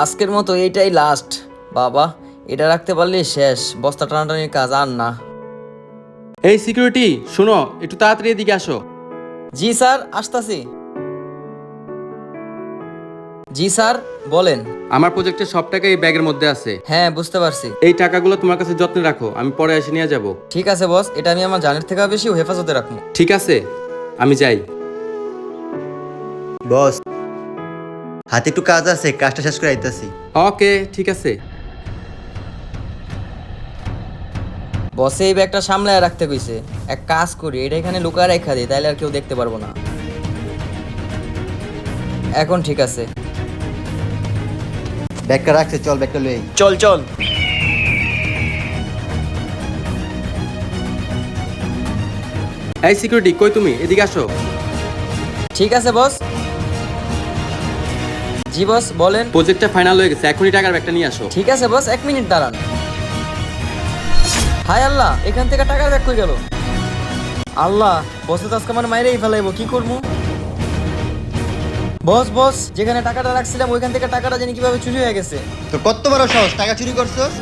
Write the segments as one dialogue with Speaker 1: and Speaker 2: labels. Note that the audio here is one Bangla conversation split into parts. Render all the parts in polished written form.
Speaker 1: আজকের মতো এইটাই লাস্ট। বাবা, এটা রাখতে পারলেই শেষ, বস্তা টানাটানির কাজ আর না।
Speaker 2: এই সিকিউরিটি শোনো, একটু তাড়াতাড়ি এদিকে আসো।
Speaker 1: জি স্যার, আসতাছি। জি স্যার, বলেন।
Speaker 2: আমার প্রজেক্টের সব টাকা এই ব্যাগের মধ্যে আছে।
Speaker 1: হ্যাঁ, বুঝতে পারছি।
Speaker 2: এই টাকাগুলো তোমার কাছে যত্নে রাখো, আমি পরে এসে নিয়ে যাব।
Speaker 1: ঠিক আছে বস, এটা আমি আমার জানের থেকে বেশি হেফাজতে রাখবো।
Speaker 2: ঠিক আছে, আমি যাই।
Speaker 3: বস, হাতে একটু কাজ আছে, কাজটা শেষ করে আইতাছি।
Speaker 2: ওকে, ঠিক আছে।
Speaker 1: বসে এই ব্যাগটা সামলায় রাখতে কইছে। এক কাজ করি, এটা এখানে লুকায় রেখা দিই, তাইলে আর কেউ দেখতে পারবো না। এখন ঠিক আছে।
Speaker 3: ব্যাগটা রাখছে, চল ব্যাগটা লই।
Speaker 1: চল চল।
Speaker 2: এই সিকিউরিটি, কই তুমি? এদিকে আসো।
Speaker 1: ঠিক আছে বস। জি বস, বলেন।
Speaker 2: প্রজেক্টটা ফাইনাল হয়ে গেছে, এখনই টাকার ব্যাগটা নিয়ে আসো।
Speaker 1: ঠিক আছে বস, 1 মিনিট দাঁড়ান। হায় আল্লাহ, এখান থেকে টাকার ব্যাগ কই গেল? আল্লাহ, বসে তো আজকে আমার মাইরেই ফেলাইবো, কি করবো? বস বস, যেখানে টাকাটা রাখছিলাম ওইখান থেকে টাকাটা জানি কিভাবে চুরি হয়ে গেছে।
Speaker 3: তো কত বড় সাহস, টাকা চুরি করছস?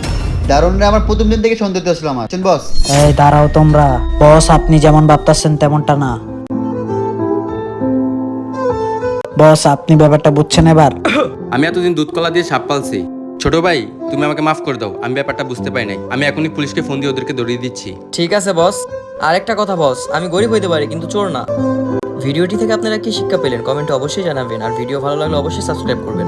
Speaker 3: দারুণ রে, আমার প্রথম দিন থেকে সন্দেহ ছিল আমার। চল বস।
Speaker 4: এই দাঁড়াও তোমরা। বস, আপনি যেমন ভাবতেছেন তেমনটা না। বস, আপনি ব্যাপারটা বুঝছেন এবার?
Speaker 2: আমি এতদিন দুধ কলা দিয়ে সাপ পালছি। ছোট ভাই, তুমি আমাকে মাফ করে দাও, আমি ব্যাপারটা বুঝতে পারি নাই। আমি এখনই পুলিশকে ফোন দিয়ে ওদেরকে ধরিয়ে দিচ্ছি।
Speaker 1: ঠিক আছে বস। আর একটা কথা বস, আমি গরিব হইতে পারি কিন্তু চোর না। ভিডিওটি থেকে আপনারা কি শিক্ষা পেলেন কমেন্টে অবশ্যই জানাবেন, আর ভিডিও ভালো লাগলে অবশ্যই সাবস্ক্রাইব করবেন।